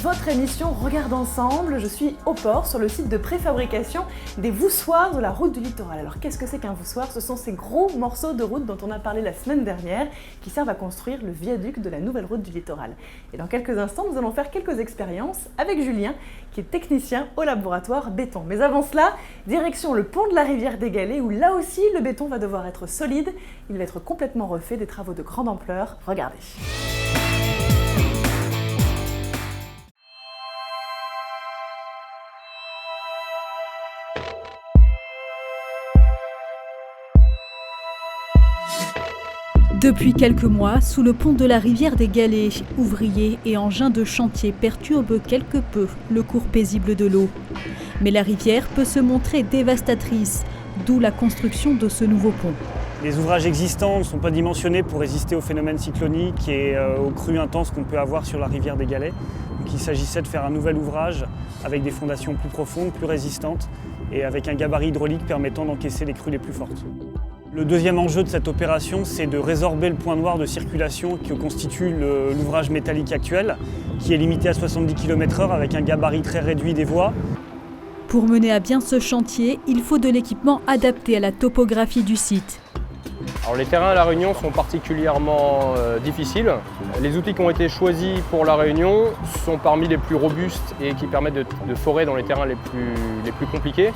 votre émission Regarde ensemble. Je suis au port sur le site de préfabrication des voussoirs de la route du littoral. Alors qu'est-ce que c'est qu'un voussoir? Ce sont ces gros morceaux de route dont on a parlé la semaine dernière qui servent à construire le viaduc de la nouvelle route du littoral. Et dans quelques instants, nous allons faire quelques expériences avec Julien qui est technicien au laboratoire béton. Mais avant cela, direction le pont de la rivière des Galets où là aussi le béton va devoir être solide. Il va être complètement refait, des travaux de grande ampleur. Regardez. Depuis quelques mois, sous le pont de la rivière des Galets, ouvriers et engins de chantier perturbent quelque peu le cours paisible de l'eau. Mais la rivière peut se montrer dévastatrice, d'où la construction de ce nouveau pont. Les ouvrages existants ne sont pas dimensionnés pour résister aux phénomènes cycloniques et aux crues intenses qu'on peut avoir sur la rivière des Galets. Donc il s'agissait de faire un nouvel ouvrage avec des fondations plus profondes, plus résistantes et avec un gabarit hydraulique permettant d'encaisser les crues les plus fortes. Le deuxième enjeu de cette opération, c'est de résorber le point noir de circulation que constitue l'ouvrage métallique actuel, qui est limité à 70 km/h avec un gabarit très réduit des voies. Pour mener à bien ce chantier, il faut de l'équipement adapté à la topographie du site. Alors, les terrains à La Réunion sont particulièrement difficiles. Les outils qui ont été choisis pour La Réunion sont parmi les plus robustes et qui permettent de forer dans les terrains les plus compliqués.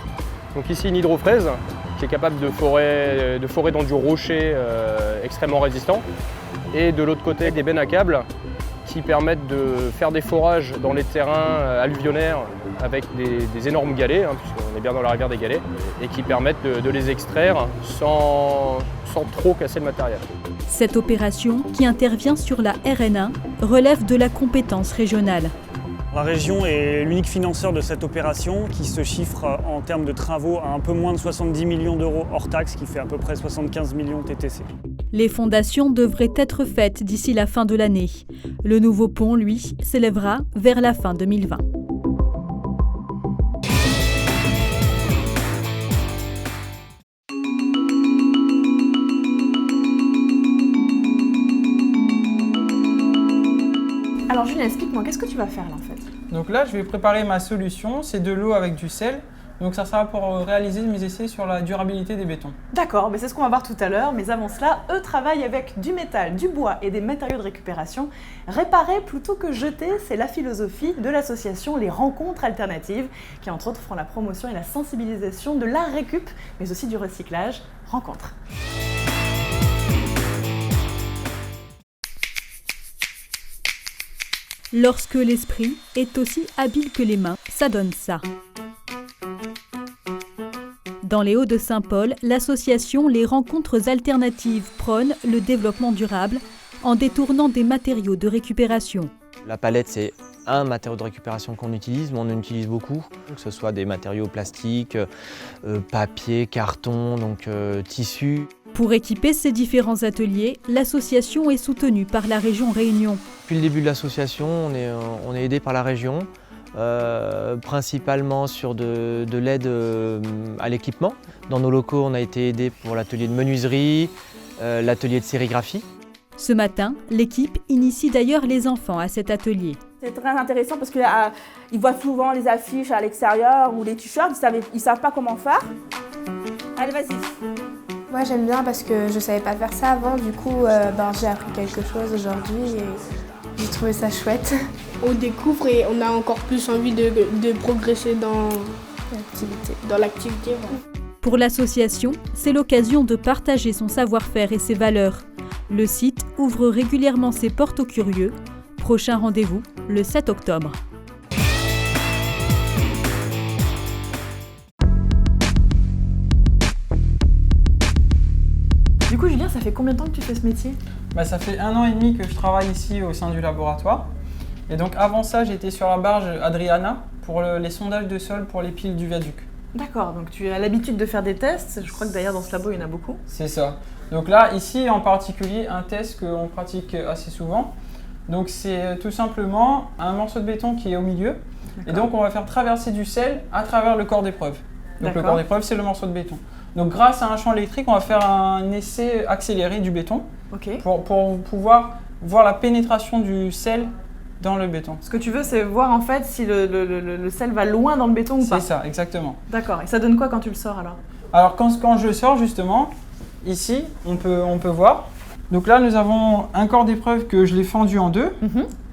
Donc ici une hydrofraise qui est capable de forer dans du rocher extrêmement résistant. Et de l'autre côté des bennes à câbles qui permettent de faire des forages dans les terrains alluvionnaires avec des énormes galets, puisqu'on est bien dans la rivière des Galets, et qui permettent de les extraire sans trop casser le matériel. Cette opération, qui intervient sur la RN1, relève de la compétence régionale. La région est l'unique financeur de cette opération qui se chiffre en termes de travaux à un peu moins de 70 millions d'euros hors taxe, qui fait à peu près 75 millions TTC. Les fondations devraient être faites d'ici la fin de l'année. Le nouveau pont, lui, s'élèvera vers la fin 2020. Alors Julien, explique-moi, qu'est-ce que tu vas faire là en fait? Donc là, je vais préparer ma solution, c'est de l'eau avec du sel. Donc ça sera pour réaliser mes essais sur la durabilité des bétons. D'accord, mais c'est ce qu'on va voir tout à l'heure, mais avant cela, eux travaillent avec du métal, du bois et des matériaux de récupération. Réparer plutôt que jeter, c'est la philosophie de l'association Les Rencontres Alternatives, qui entre autres font la promotion et la sensibilisation de l'art récup, mais aussi du recyclage. Rencontre. Lorsque l'esprit est aussi habile que les mains, ça donne ça. Dans les Hauts-de-Saint-Paul, l'association Les Rencontres Alternatives prône le développement durable en détournant des matériaux de récupération. La palette, c'est un matériau de récupération qu'on utilise, mais on en utilise beaucoup, que ce soit des matériaux plastiques, papier, carton, tissu. Pour équiper ces différents ateliers, l'association est soutenue par la région Réunion. Depuis le début de l'association, on est aidé par la région, principalement sur de l'aide à l'équipement. Dans nos locaux, on a été aidé pour l'atelier de menuiserie, l'atelier de sérigraphie. Ce matin, l'équipe initie d'ailleurs les enfants à cet atelier. C'est très intéressant parce qu'ils voient souvent les affiches à l'extérieur ou les t-shirts, ils savent pas comment faire. Allez, vas-y. Moi j'aime bien parce que je savais pas faire ça avant, du coup j'ai appris quelque chose aujourd'hui et j'ai trouvé ça chouette. On découvre et on a encore plus envie de progresser dans l'activité. Pour l'association, c'est l'occasion de partager son savoir-faire et ses valeurs. Le site ouvre régulièrement ses portes aux curieux. Prochain rendez-vous, le 7 octobre. Du coup Julien, ça fait combien de temps que tu fais ce métier? Ça fait 1 an et demi que je travaille ici au sein du laboratoire. Et donc avant ça, j'étais sur la barge Adriana pour les sondages de sol pour les piles du viaduc. D'accord, donc tu as l'habitude de faire des tests, je crois que d'ailleurs dans ce labo il y en a beaucoup. C'est ça. Donc là, ici en particulier, un test qu'on pratique assez souvent. Donc c'est tout simplement un morceau de béton qui est au milieu. Et donc on va faire traverser du sel à travers le corps d'épreuve. Donc le corps d'épreuve, c'est le morceau de béton. Donc grâce à un champ électrique, on va faire un essai accéléré du béton pour pouvoir voir la pénétration du sel dans le béton. Ce que tu veux, c'est voir en fait si le sel va loin dans le béton ou pas. C'est ça, exactement. D'accord. Et ça donne quoi quand tu le sors alors? Alors quand je le sors justement, ici, on peut voir. Donc là, nous avons un corps d'épreuve que je l'ai fendu en deux.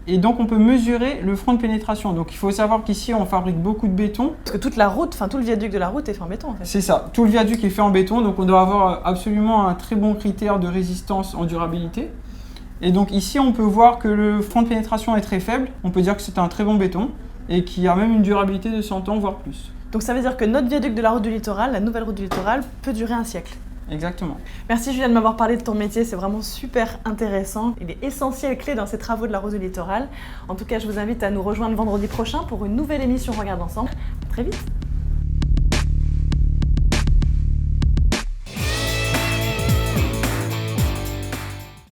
Et donc on peut mesurer le front de pénétration. Donc il faut savoir qu'ici on fabrique beaucoup de béton. Parce que toute la route, enfin tout le viaduc de la route est fait en béton en fait. C'est ça, tout le viaduc est fait en béton, donc on doit avoir absolument un très bon critère de résistance en durabilité. Et donc ici on peut voir que le front de pénétration est très faible, on peut dire que c'est un très bon béton et qui a même une durabilité de 100 ans voire plus. Donc ça veut dire que notre viaduc de la route du littoral, la nouvelle route du littoral, peut durer un siècle. Exactement. Merci Julien de m'avoir parlé de ton métier, c'est vraiment super intéressant. Il est essentiel, clé dans ces travaux de la route du littoral. En tout cas, je vous invite à nous rejoindre vendredi prochain pour une nouvelle émission Regarde ensemble. À très vite.